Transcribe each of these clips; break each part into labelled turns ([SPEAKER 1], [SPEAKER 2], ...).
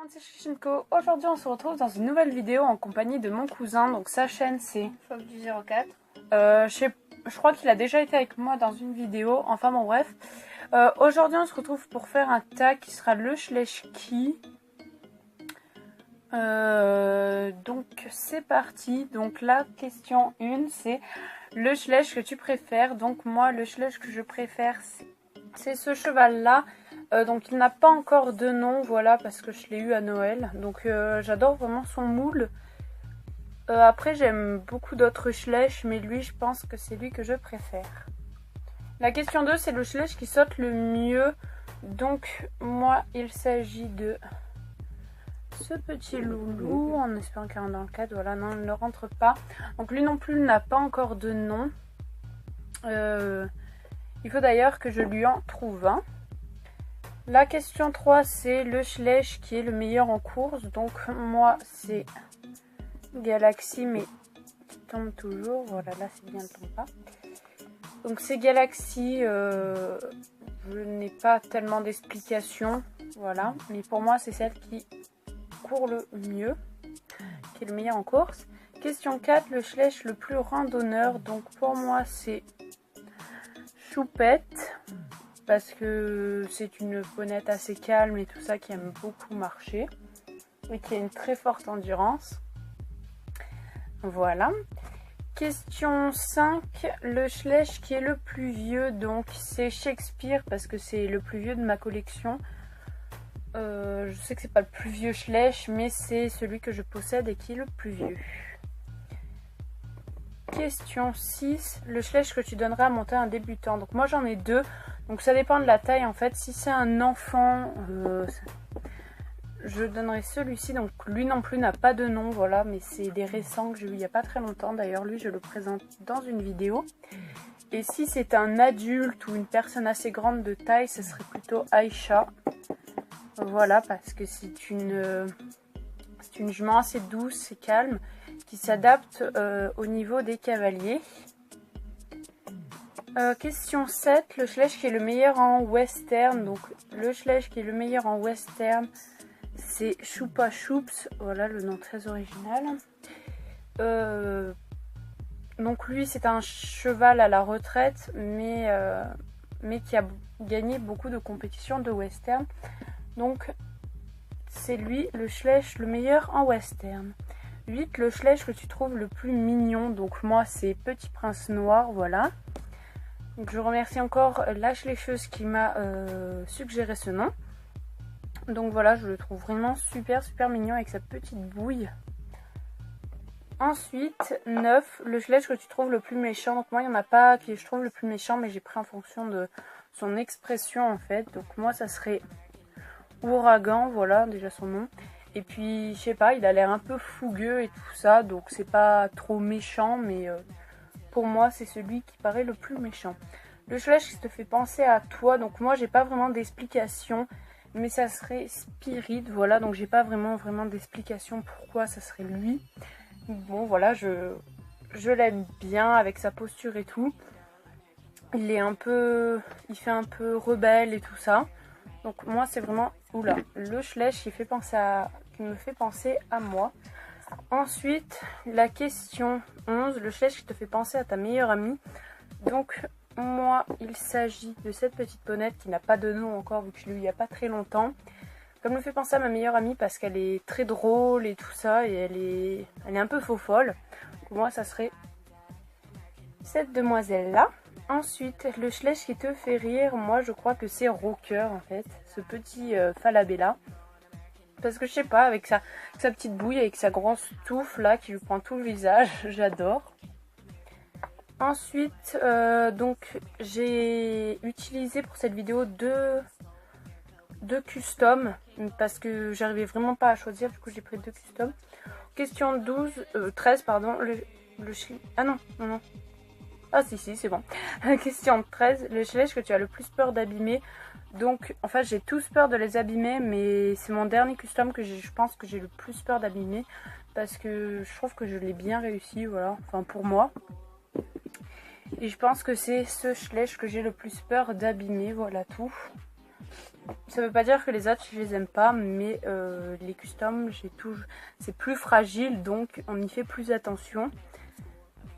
[SPEAKER 1] C'est Shishinko. Aujourd'hui on se retrouve dans une nouvelle vidéo en compagnie de mon cousin. Donc sa chaîne c'est
[SPEAKER 2] Fox du 04.
[SPEAKER 1] Je crois qu'il a déjà été avec moi dans une vidéo. Enfin bon bref. Aujourd'hui on se retrouve pour faire un tag qui sera le Schleschki. Donc c'est parti. Donc la question 1 c'est le Schlesch que tu préfères. Donc moi le Schlesch que je préfère c'est ce cheval là. Donc il n'a pas encore de nom, voilà, parce que je l'ai eu à Noël. Donc j'adore vraiment son moule. Après j'aime beaucoup d'autres Schlesch, mais lui je pense que c'est lui que je préfère. La question 2 c'est le Schlesch qui saute le mieux. Donc moi il s'agit de ce petit loulou, en espérant qu'il rentre dans le cadre. Voilà, non il ne rentre pas. Donc lui non plus n'a pas encore de nom. Il faut d'ailleurs que je lui en trouve un. La question 3 c'est le Schlesch qui est le meilleur en course. Donc moi c'est Galaxy mais qui tombe toujours. Voilà, là c'est bien, ne tombe pas. Donc c'est Galaxy, je n'ai pas tellement d'explications. Voilà, mais pour moi c'est celle qui court le mieux, qui est le meilleur en course. Question 4, le Schlesch le plus randonneur. Donc pour moi c'est Choupette. Parce que c'est une ponette assez calme et tout ça, qui aime beaucoup marcher et qui a une très forte endurance. Voilà. Question 5, le Schlesch qui est le plus vieux. Donc c'est Shakespeare parce que c'est le plus vieux de ma collection. Je sais que c'est pas le plus vieux Schlesch, mais c'est celui que je possède et qui est le plus vieux. Question 6, le Schlesch que tu donneras à monter un débutant. Donc moi j'en ai deux, donc ça dépend de la taille en fait. Si c'est un enfant, je donnerai celui-ci. Donc lui non plus n'a pas de nom, voilà, mais c'est des récents que j'ai eu il n'y a pas très longtemps. D'ailleurs lui je le présente dans une vidéo. Et si c'est un adulte ou une personne assez grande de taille, ce serait plutôt Aïcha. Voilà, parce que c'est une jument assez douce et calme, qui s'adapte au niveau des cavaliers. Question 7, le Schlesch qui est le meilleur en western. Donc le Schlesch qui est le meilleur en western, c'est Choupa Choups. Voilà le nom très original. Donc lui c'est un cheval à la retraite, mais qui a gagné beaucoup de compétitions de western. Donc c'est lui le Schlesch le meilleur en western. 8, le Schlesch que tu trouves le plus mignon. Donc moi c'est Petit Prince Noir, voilà. Donc je remercie encore la Schlecheuse qui m'a suggéré ce nom. Donc voilà, je le trouve vraiment super mignon avec sa petite bouille. Ensuite 9, le Schlesch que tu trouves le plus méchant. Donc moi il n'y en a pas qui je trouve le plus méchant, mais j'ai pris en fonction de son expression en fait. Donc moi ça serait Ouragan, voilà déjà son nom. Et puis, je sais pas, il a l'air un peu fougueux et tout ça, donc c'est pas trop méchant, mais pour moi, c'est celui qui paraît le plus méchant. Le Schlesch qui te fait penser à toi, donc moi, j'ai pas vraiment d'explication, mais ça serait Spirit, voilà, donc j'ai pas vraiment d'explication pourquoi ça serait lui. Bon, voilà, je l'aime bien avec sa posture et tout. Il fait un peu rebelle et tout ça. Donc moi c'est vraiment le Schlesch qui me fait penser à moi. Ensuite la question 11, le Schlesch qui te fait penser à ta meilleure amie. Donc moi il s'agit de cette petite ponette qui n'a pas de nom encore vu que je l'ai eu il n'y a pas très longtemps. Elle me fait penser à ma meilleure amie parce qu'elle est très drôle et tout ça, et elle est un peu faux folle. Donc moi ça serait cette demoiselle là. Ensuite, le Schlesch qui te fait rire, moi je crois que c'est Rocker en fait, ce petit Falabella. Parce que je sais pas, avec sa petite bouille, avec sa grosse touffe là qui lui prend tout le visage, j'adore. Ensuite, donc j'ai utilisé pour cette vidéo deux customs, parce que j'arrivais vraiment pas à choisir, du coup j'ai pris deux customs. Question 13 pardon, ah non. Ah si, c'est bon. Question 13, le Schlesch que tu as le plus peur d'abîmer. Donc en fait j'ai tous peur de les abîmer, mais c'est mon dernier custom que je pense que j'ai le plus peur d'abîmer. Parce que je trouve que je l'ai bien réussi, voilà, enfin pour moi. Et je pense que c'est ce Schlesch que j'ai le plus peur d'abîmer, voilà tout. Ça veut pas dire que les autres je les aime pas, mais les customs c'est plus fragile, donc on y fait plus attention.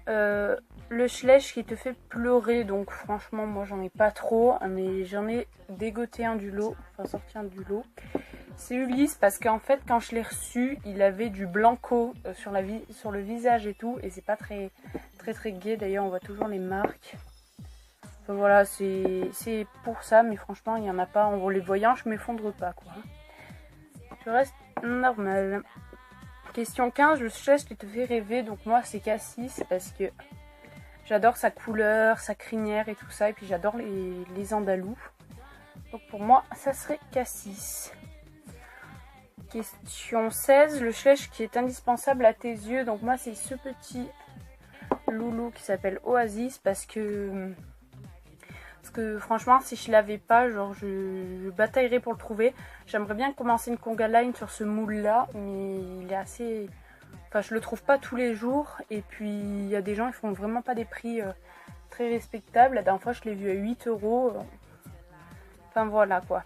[SPEAKER 1] Le Schleich qui te fait pleurer, donc franchement moi j'en ai pas trop, mais j'en ai dégoté un du lot, enfin sorti un du lot. C'est Ulysse parce qu'en fait quand je l'ai reçu il avait du blanco sur le visage et tout, et c'est pas très gai, d'ailleurs on voit toujours les marques. Enfin, voilà, c'est pour ça, mais franchement il y en a pas, en les voyant je m'effondre pas quoi. Je reste normal. Question 15, le Schleich qui te fait rêver, donc moi c'est Cassis parce que j'adore sa couleur, sa crinière et tout ça, et puis j'adore les andalous. Donc pour moi ça serait Cassis. Question 16, le Schleich qui est indispensable à tes yeux, donc moi c'est ce petit loulou qui s'appelle Oasis parce que franchement si je l'avais pas, genre je bataillerais pour le trouver. J'aimerais bien commencer une conga line sur ce moule là, mais il est assez... Enfin je le trouve pas tous les jours, et puis il y a des gens qui font vraiment pas des prix très respectables. La dernière fois je l'ai vu à 8 €. Enfin voilà quoi.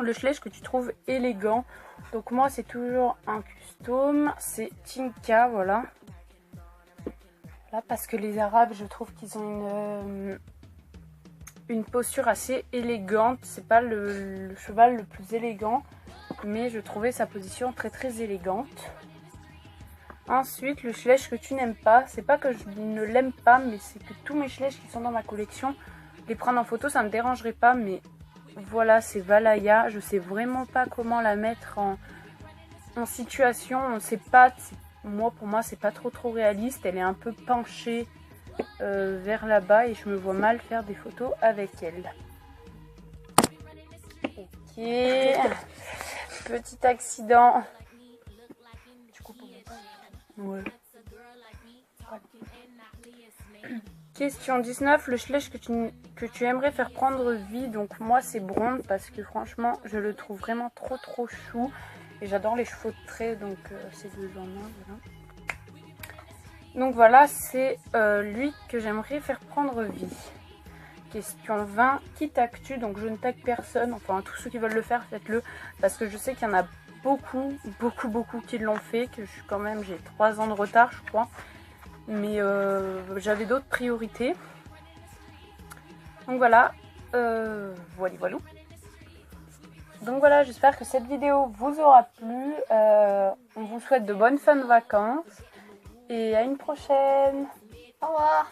[SPEAKER 1] Le Schleich que tu trouves élégant, donc moi c'est toujours un custom, c'est Tinka, voilà. Là parce que les Arabes je trouve qu'ils ont une posture assez élégante. C'est pas le cheval le plus élégant, mais je trouvais sa position très élégante. Ensuite, le Schleich que tu n'aimes pas, c'est pas que je ne l'aime pas, mais c'est que tous mes Schleich qui sont dans ma collection, les prendre en photo ça me dérangerait pas, mais voilà, c'est Valaya. Je sais vraiment pas comment la mettre en situation. On sait pas, pour moi c'est pas trop réaliste, elle est un peu penchée vers là-bas et je me vois mal faire des photos avec elle. Ok, petit accident. Tu coupes au montage? Ouais. Question 19, le Schleich que tu aimerais faire prendre vie, donc moi c'est Bronze parce que franchement je le trouve vraiment trop chou et j'adore les chevaux de trait, donc c'est 2 en 1, voilà. Donc voilà, c'est lui que j'aimerais faire prendre vie. Question 20, qui tag-tu? Donc je ne tag personne, enfin tous ceux qui veulent le faire, faites-le, parce que je sais qu'il y en a beaucoup qui l'ont fait, que j'ai 3 ans de retard je crois, mais j'avais d'autres priorités. Donc voilà, voilà. Donc voilà, j'espère que cette vidéo vous aura plu. On vous souhaite de bonnes fins de vacances et à une prochaine. Au revoir.